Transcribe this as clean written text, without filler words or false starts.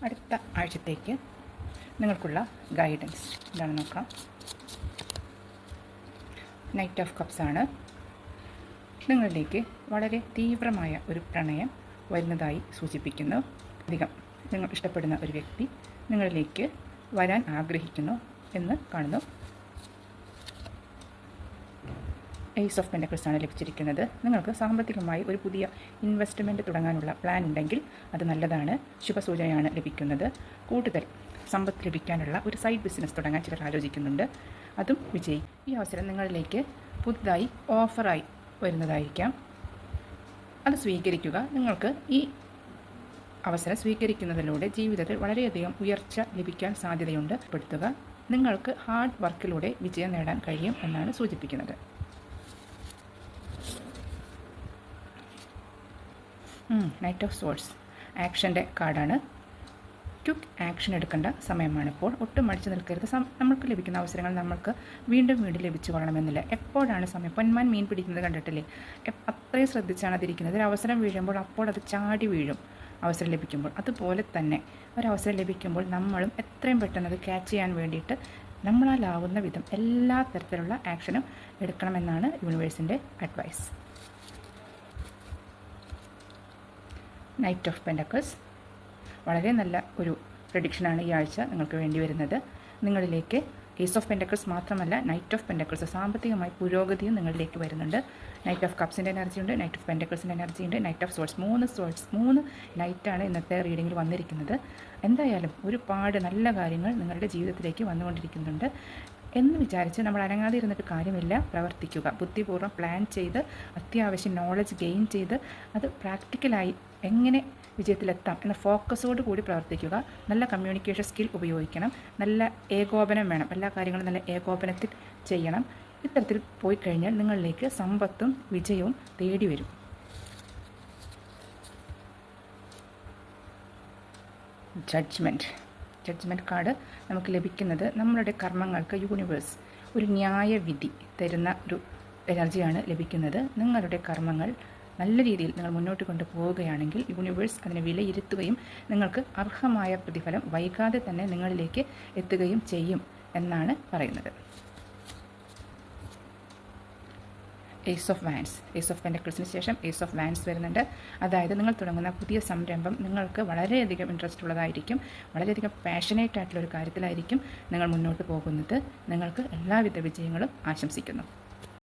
അടുത്ത ആഴ്ചത്തേക്ക് നിങ്ങൾക്കുള്ള ഗൈഡൻസ് എന്താണെന്ന് നോക്കാം. നൈറ്റ് ഓഫ് കപ്സ് ആണ്. നിങ്ങളിലേക്ക് വളരെ തീവ്രമായ ഒരു പ്രണയം വരുന്നതായി സൂചിപ്പിക്കുന്നു. അധികം നിങ്ങൾ ഇഷ്ടപ്പെടുന്ന ഒരു വ്യക്തി നിങ്ങളിലേക്ക് വരാൻ ആഗ്രഹിക്കുന്നു എന്ന് കാണുന്നു. ഏസ് ഓഫ് പെൻറ്റക്കിൾസ് ആണ് ലഭിച്ചിരിക്കുന്നത്. നിങ്ങൾക്ക് സാമ്പത്തികമായി ഒരു പുതിയ ഇൻവെസ്റ്റ്മെൻറ്റ് തുടങ്ങാനുള്ള പ്ലാൻ ഉണ്ടെങ്കിൽ അത് നല്ലതാണ്, ശുഭസൂചനയാണ് ലഭിക്കുന്നത്. കൂടുതൽ സമ്പത്ത് ലഭിക്കാനുള്ള ഒരു സൈഡ് ബിസിനസ് തുടങ്ങാൻ ചിലർ ആലോചിക്കുന്നുണ്ട്, അതും വിജയി. ഈ അവസരം നിങ്ങളിലേക്ക് പുതുതായി ഓഫറായി വരുന്നതായിരിക്കാം. അത് സ്വീകരിക്കുക. നിങ്ങൾക്ക് ഈ അവസരം സ്വീകരിക്കുന്നതിലൂടെ ജീവിതത്തിൽ വളരെയധികം ഉയർച്ച ലഭിക്കാൻ സാധ്യതയുണ്ട്. പെടുത്തുക. നിങ്ങൾക്ക് ഹാർഡ് വർക്കിലൂടെ വിജയം നേടാൻ കഴിയും എന്നാണ് സൂചിപ്പിക്കുന്നത്. നൈറ്റ് ഓഫ് സോഴ്സ് ആക്ഷൻ്റെ കാർഡാണ്. ക്വിക്ക് ആക്ഷൻ എടുക്കേണ്ട സമയമാണിപ്പോൾ. ഒട്ടും മടിച്ചു നിൽക്കരുത്. നമുക്ക് ലഭിക്കുന്ന അവസരങ്ങൾ നമ്മൾക്ക് വീണ്ടും വീണ്ടും ലഭിച്ചു കൊള്ളണമെന്നില്ല. എപ്പോഴാണ് സമയം? പൊന്മാൻ മീൻ പിടിക്കുന്നത് കണ്ടിട്ടില്ലേ? അത്രയും ശ്രദ്ധിച്ചാണ് അതിരിക്കുന്നത്. ഒരു അവസരം വീഴുമ്പോൾ അപ്പോൾ അത് ചാടി വീഴും. അവസരം ലഭിക്കുമ്പോൾ അതുപോലെ തന്നെ ഒരവസരം ലഭിക്കുമ്പോൾ നമ്മളും എത്രയും പെട്ടെന്ന് അത് ക്യാച്ച് ചെയ്യാൻ വേണ്ടിയിട്ട് നമ്മളാലാവുന്ന വിധം എല്ലാ തരത്തിലുള്ള ആക്ഷനും എടുക്കണമെന്നാണ് യൂണിവേഴ്സിൻ്റെ അഡ്വൈസ്. നൈറ്റ് ഓഫ് പെൻറ്റക്കിൾസ് വളരെ നല്ല ഒരു പ്രഡിക്ഷനാണ് ഈ ആഴ്ച നിങ്ങൾക്ക് വേണ്ടി വരുന്നത്. നിങ്ങളിലേക്ക് ഏസ് ഓഫ് പെൻറ്റക്കിൾസ് മാത്രമല്ല, നൈറ്റ് ഓഫ് പെൻറ്റക്കിൾസ് സാമ്പത്തികമായി പുരോഗതിയും നിങ്ങളിലേക്ക് വരുന്നുണ്ട്. നൈറ്റ് ഓഫ് കപ്സിൻ്റെ എനർജി ഉണ്ട്, നൈറ്റ് ഓഫ് പെൻറ്റക്കിൾസിൻ്റെ എനർജി ഉണ്ട്, നൈറ്റ് ഓഫ് സോഴ്സ് മൂന്ന് നൈറ്റാണ് ഇന്നത്തെ റീഡിങ്ങിൽ വന്നിരിക്കുന്നത്. എന്തായാലും ഒരുപാട് നല്ല കാര്യങ്ങൾ നിങ്ങളുടെ ജീവിതത്തിലേക്ക് വന്നുകൊണ്ടിരിക്കുന്നുണ്ട് എന്ന് വിചാരിച്ച് നമ്മൾ അനങ്ങാതെ ഇരുന്നിട്ട് കാര്യമില്ല. പ്രവർത്തിക്കുക. ബുദ്ധിപൂർവ്വം പ്ലാൻ ചെയ്ത് അത്യാവശ്യം നോളജ് ഗെയിൻ ചെയ്ത് അത് പ്രാക്ടിക്കലായി എങ്ങനെ വിജയത്തിലെത്താം എന്ന ഫോക്കസോട് കൂടി പ്രവർത്തിക്കുക. നല്ല കമ്മ്യൂണിക്കേഷൻ സ്കിൽ ഉപയോഗിക്കണം. നല്ല ഏകോപനം വേണം. എല്ലാ കാര്യങ്ങളും നല്ല ഏകോപനത്തിൽ ചെയ്യണം. ഇത്തരത്തിൽ പോയി കഴിഞ്ഞാൽ നിങ്ങളിലേക്ക് സമ്പത്തും വിജയവും തേടി വരും. ജഡ്ജ്മെൻറ്റ് കാർഡ് നമുക്ക് ലഭിക്കുന്നത് നമ്മളുടെ കർമ്മങ്ങൾക്ക് യൂണിവേഴ്സ് ഒരു ന്യായവിധി തരുന്ന ഒരു എനർജിയാണ് ലഭിക്കുന്നത്. നിങ്ങളുടെ കർമ്മങ്ങൾ നല്ല രീതിയിൽ നിങ്ങൾ മുന്നോട്ട് കൊണ്ടുപോവുകയാണെങ്കിൽ യൂണിവേഴ്സ് അതിനെ വിലയിരുത്തുകയും നിങ്ങൾക്ക് അർഹമായ പ്രതിഫലം വൈകാതെ തന്നെ നിങ്ങളിലേക്ക് എത്തുകയും ചെയ്യും എന്നാണ് പറയുന്നത്. ഏസ് ഓഫ് പെൻറ്റക്കിൾസിന് ശേഷം ഏസ് ഓഫ് വാൻസ് വരുന്നുണ്ട്. അതായത് നിങ്ങൾ തുടങ്ങുന്ന പുതിയ സംരംഭം നിങ്ങൾക്ക് വളരെയധികം ഇൻട്രസ്റ്റ് ഉള്ളതായിരിക്കും. വളരെയധികം പാഷനേറ്റ് ആയിട്ടുള്ള ഒരു കാര്യത്തിലായിരിക്കും നിങ്ങൾ മുന്നോട്ട് പോകുന്നത്. നിങ്ങൾക്ക് എല്ലാവിധ വിജയങ്ങളും ആശംസിക്കുന്നു.